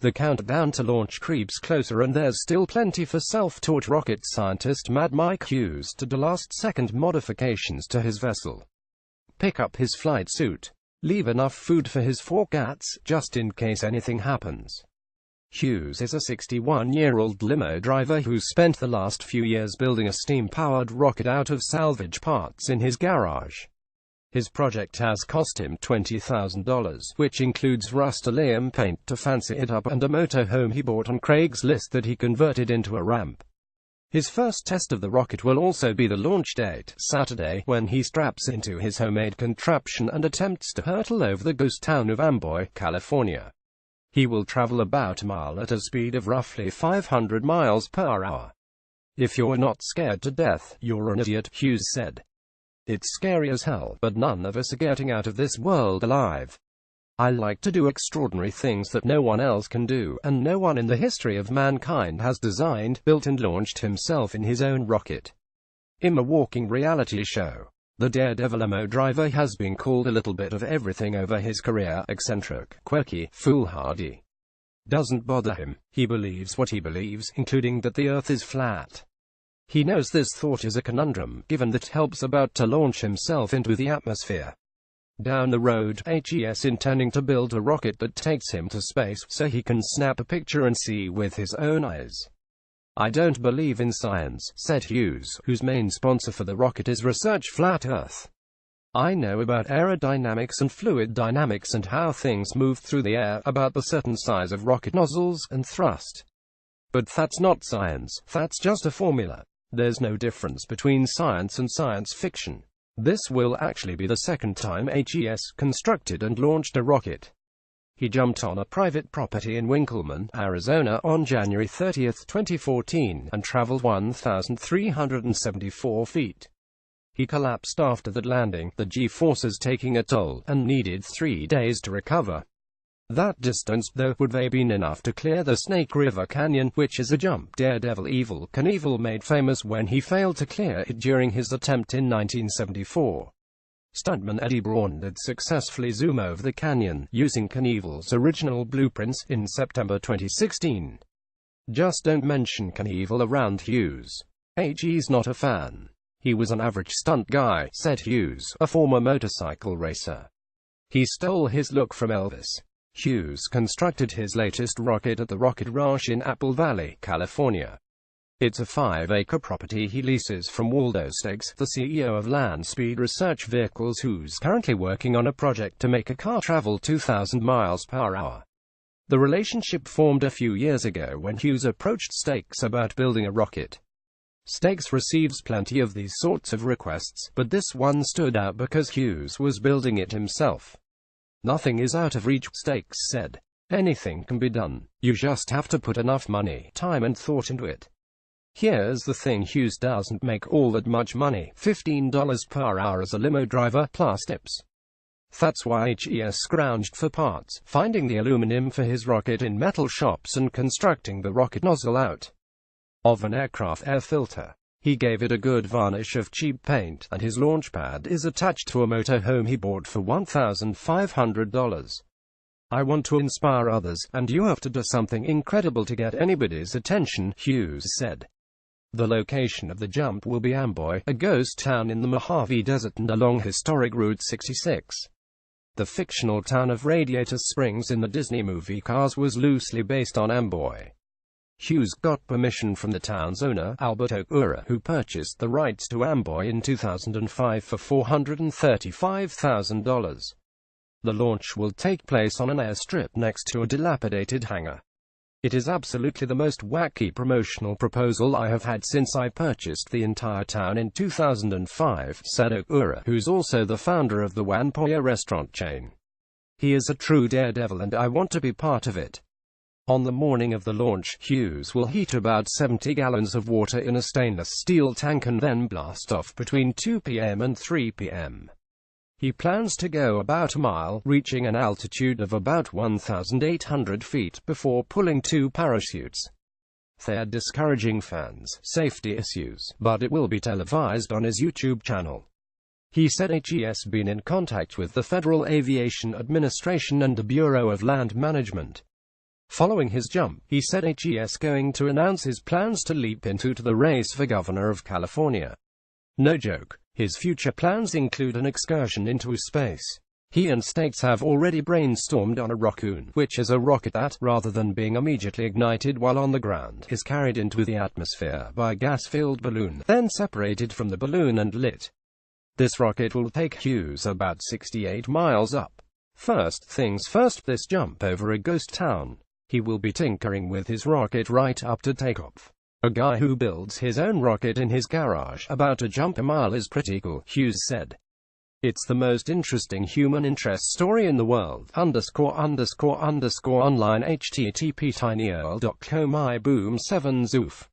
The countdown to launch creeps closer, and there's still plenty for self-taught rocket scientist Mad Mike Hughes to do last-second modifications to his vessel. Pick up his flight suit. Leave enough food for his 4 cats, just in case anything happens. Hughes is a 61-year-old limo driver who spent the last few years building a steam-powered rocket out of salvage parts in his garage. His project has cost him $20,000, which includes Rust-Oleum paint to fancy it up and a motorhome he bought on Craigslist that he converted into a ramp. His first test of the rocket will also be the launch date, Saturday, when he straps into his homemade contraption and attempts to hurtle over the ghost town of Amboy, California. He will travel about a mile at a speed of roughly 500 miles per hour. "If you're not scared to death, you're an idiot," Hughes said. "It's scary as hell, but none of us are getting out of this world alive. I like to do extraordinary things that no one else can do, and no one in the history of mankind has designed, built and launched himself in his own rocket." In a walking reality show, the daredevil limo driver has been called a little bit of everything over his career: eccentric, quirky, foolhardy. Doesn't bother him. He believes what he believes, including that the Earth is flat. He knows this thought is a conundrum, given that helps about to launch himself into the atmosphere. Down the road, HES intending to build a rocket that takes him to space, so he can snap a picture and see with his own eyes. "I don't believe in science," said Hughes, whose main sponsor for the rocket is Research Flat Earth. "I know about aerodynamics and fluid dynamics and how things move through the air, about the certain size of rocket nozzles and thrust. But that's not science, that's just a formula. There's no difference between science and science fiction. This will actually be the second time HES constructed and launched a rocket." He jumped on a private property in Winkleman, Arizona on January 30, 2014, and traveled 1,374 feet. He collapsed after that landing, the G-forces taking a toll, and needed 3 days to recover. That distance, though, would have been enough to clear the Snake River Canyon, which is a jump Daredevil Evel Knievel made famous when he failed to clear it during his attempt in 1974. Stuntman Eddie Braun did successfully zoom over the canyon, using Knievel's original blueprints, in September 2016. Just don't mention Knievel around Hughes. He's not a fan. "He was an average stunt guy," said Hughes, a former motorcycle racer. "He stole his look from Elvis." Hughes constructed his latest rocket at the Rocket Ranch in Apple Valley, California. It's a 5-acre property he leases from Waldo Steggs, the CEO of Land Speed Research Vehicles, who's currently working on a project to make a car travel 2,000 miles per hour. The relationship formed a few years ago when Hughes approached Steggs about building a rocket. Steggs receives plenty of these sorts of requests, but this one stood out because Hughes was building it himself. "Nothing is out of reach," Steggs said. "Anything can be done. You just have to put enough money, time and thought into it." Here's the thing: Hughes doesn't make all that much money, $15 per hour as a limo driver, plus tips. That's why HES scrounged for parts, finding the aluminum for his rocket in metal shops and constructing the rocket nozzle out of an aircraft air filter. He gave it a good varnish of cheap paint, and his launch pad is attached to a motorhome he bought for $1,500. "I want to inspire others, and you have to do something incredible to get anybody's attention," Hughes said. The location of the jump will be Amboy, a ghost town in the Mojave Desert and along historic Route 66. The fictional town of Radiator Springs in the Disney movie Cars was loosely based on Amboy. Hughes got permission from the town's owner, Albert Okura, who purchased the rights to Amboy in 2005 for $435,000. The launch will take place on an airstrip next to a dilapidated hangar. "It is absolutely the most wacky promotional proposal I have had since I purchased the entire town in 2005, said Okura, who's also the founder of the Wanpoya restaurant chain. "He is a true daredevil and I want to be part of it." On the morning of the launch, Hughes will heat about 70 gallons of water in a stainless steel tank and then blast off between 2 p.m. and 3 p.m. He plans to go about a mile, reaching an altitude of about 1,800 feet, before pulling 2 parachutes. They're discouraging fans, safety issues, but it will be televised on his YouTube channel. He said HES been in contact with the Federal Aviation Administration and the Bureau of Land Management. Following his jump, he said he's going to announce his plans to leap into the race for governor of California. No joke. His future plans include an excursion into space. He and Stakes have already brainstormed on a Rockoon, which is a rocket that, rather than being immediately ignited while on the ground, is carried into the atmosphere by a gas-filled balloon, then separated from the balloon and lit. This rocket will take Hughes about 68 miles up. First things first, this jump over a ghost town. He will be tinkering with his rocket right up to takeoff. A guy who builds his own rocket in his garage about to jump a mile is pretty cool, Hughes said. It's the most interesting human interest story in the world. _____online http tinyurl.co my boom 7 zoof